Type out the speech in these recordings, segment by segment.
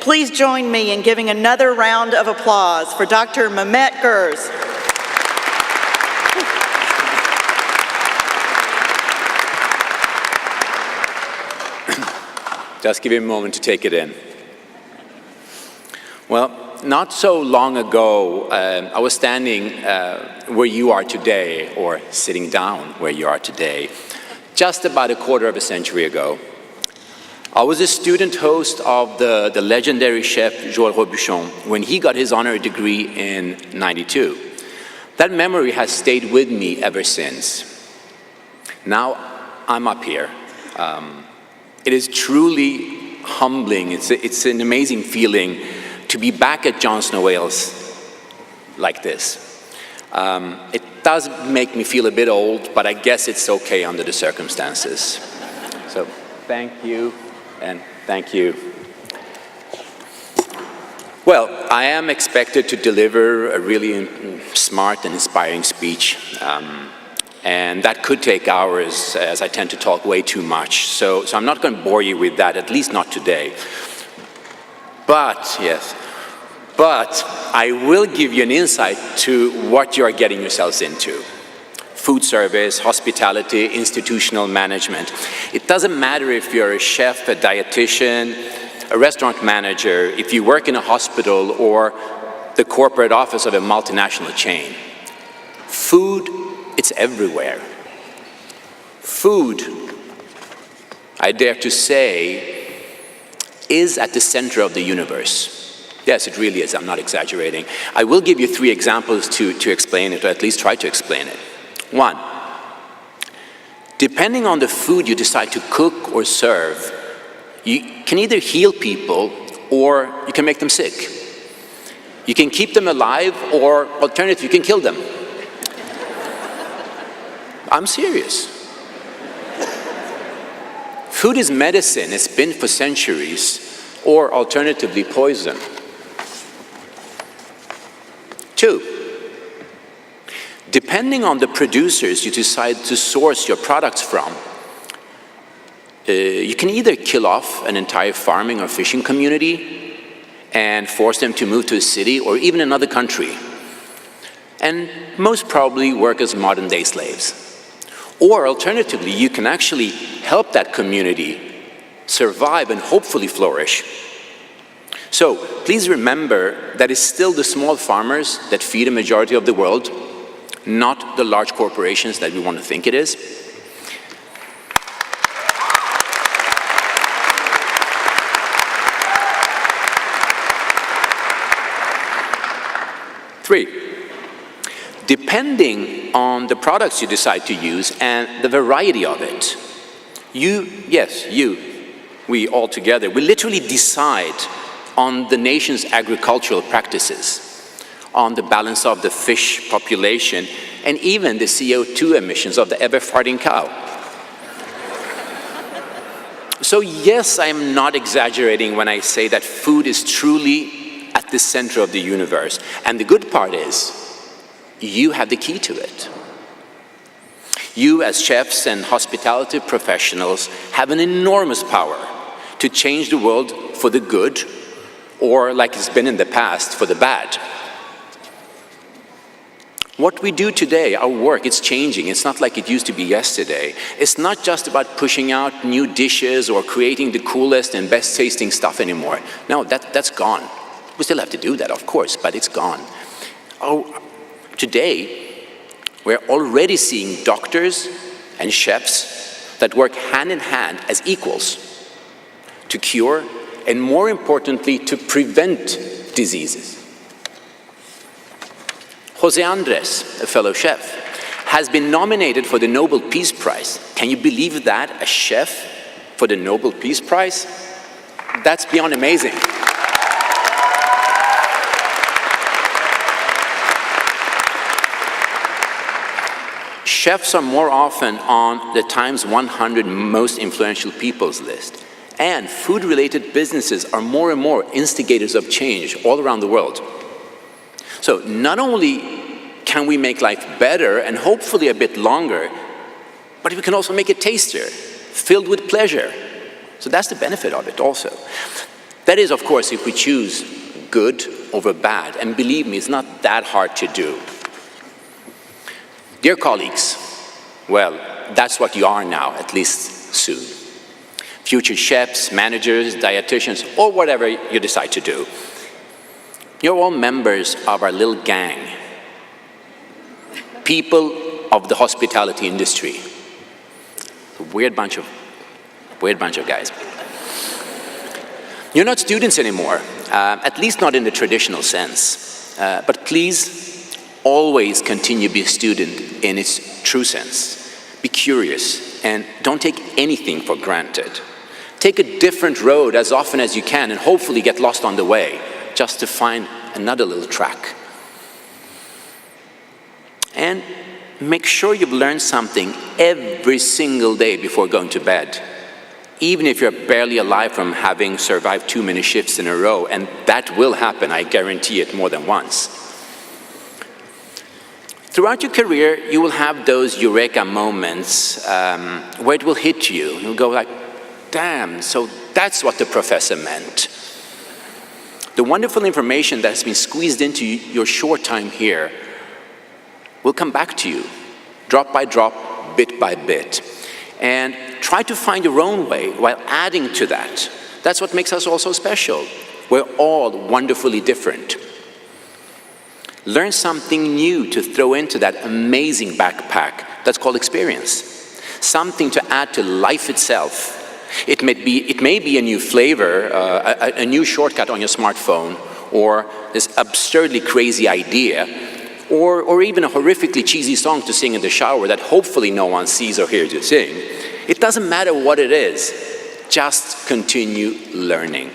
Please join me in giving another round of applause for Dr. Mehmet Gürs. Just give you a moment to take it in. Well, not so long ago, I was standing where you are today, or sitting down where you are today, just about a quarter of a century ago. I was a student host of the legendary chef JWU when he got his honorary degree in '92. That memory has stayed with me ever since. Now I'm up here. It is truly humbling. It's an amazing feeling to be back at Johnson & Wales like this. It does make me feel a bit old, but I guess it's okay under the circumstances. So thank you, and thank you. Well, I am expected to deliver a really smart and inspiring speech. And that could take hours, as I tend to talk way too much. So I'm not going to bore you with that, at least not today. But I will give you an insight to what you are getting yourselves into. Food service, hospitality, institutional management. It doesn't matter if you're a chef, a dietitian, a restaurant manager, if you work in a hospital or the corporate office of a multinational chain. Food, it's everywhere. Food, I dare to say, is at the center of the universe. Yes, it really is. I'm not exaggerating. I will give you 3 examples to explain it, or at least try to explain it. 1, depending on the food you decide to cook or serve, you can either heal people or you can make them sick. You can keep them alive, or alternatively, you can kill them. I'm serious. Food is medicine. It's been for centuries, or alternatively, poison. 2, depending on the producers you decide to source your products from, you can either kill off an entire farming or fishing community and force them to move to a city or even another country, and most probably work as modern-day slaves. Or alternatively, you can actually help that community survive and hopefully flourish. So please remember that it's still the small farmers that feed a majority of the world, not the large corporations that we want to think it is. Three, depending on the products you decide to use and the variety of it, we all together, we literally decide on the nation's agricultural practices, on the balance of the fish population, and even the CO2 emissions of the ever-farting cow. So yes, I am not exaggerating when I say that food is truly at the center of the universe. And the good part is, you have the key to it. You as chefs and hospitality professionals have an enormous power to change the world for the good, or like it's been in the past, for the bad. What we do today, our work, it's changing. It's not like it used to be yesterday. It's not just about pushing out new dishes or creating the coolest and best tasting stuff anymore. No, that's gone. We still have to do that, of course, but it's gone. Today, we're already seeing doctors and chefs that work hand in hand as equals to cure and, more importantly, to prevent diseases. Jose Andres, a fellow chef, has been nominated for the Nobel Peace Prize. Can you believe that? A chef for the Nobel Peace Prize? That's beyond amazing. Chefs are more often on the Times 100 most influential people's list. And food-related businesses are more and more instigators of change all around the world. So not only can we make life better and hopefully a bit longer, but we can also make it tastier, filled with pleasure. So that's the benefit of it also. That is, of course, if we choose good over bad, and believe me, it's not that hard to do. Dear colleagues, well, that's what you are now, at least soon. Future chefs, managers, dietitians, or whatever you decide to do. You're all members of our little gang. People of the hospitality industry. A weird bunch of guys. You're not students anymore, at least not in the traditional sense. But please, always continue to be a student in its true sense. Be curious, and don't take anything for granted. Take a different road as often as you can, and hopefully get lost on the way, just to find another little track. And make sure you've learned something every single day before going to bed. Even if you're barely alive from having survived too many shifts in a row, and that will happen, I guarantee it, more than once. Throughout your career, you will have those eureka moments where it will hit you. You'll go like, damn, so that's what the professor meant. The wonderful information that has been squeezed into your short time here will come back to you, drop by drop, bit by bit. And try to find your own way while adding to that. That's what makes us all so special. We're all wonderfully different. Learn something new to throw into that amazing backpack that's called experience. Something to add to life itself. It may be a new flavor, a new shortcut on your smartphone, or this absurdly crazy idea, or even a horrifically cheesy song to sing in the shower that hopefully no one sees or hears you sing. It doesn't matter what it is, just continue learning.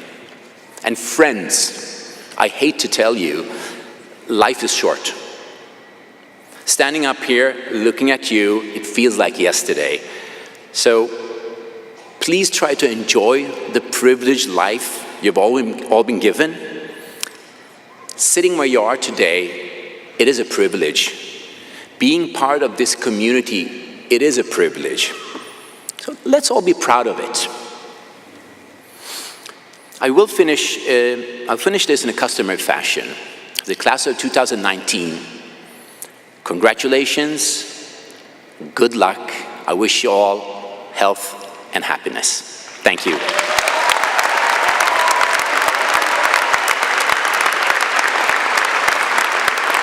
And friends, I hate to tell you, life is short. Standing up here, looking at you, it feels like yesterday. So please try to enjoy the privileged life you've all been given. Sitting where you are today, it is a privilege. Being part of this community, it is a privilege. So let's all be proud of it. I'll finish this in a customary fashion. The class of 2019, congratulations, good luck. I wish you all health and happiness. Thank you.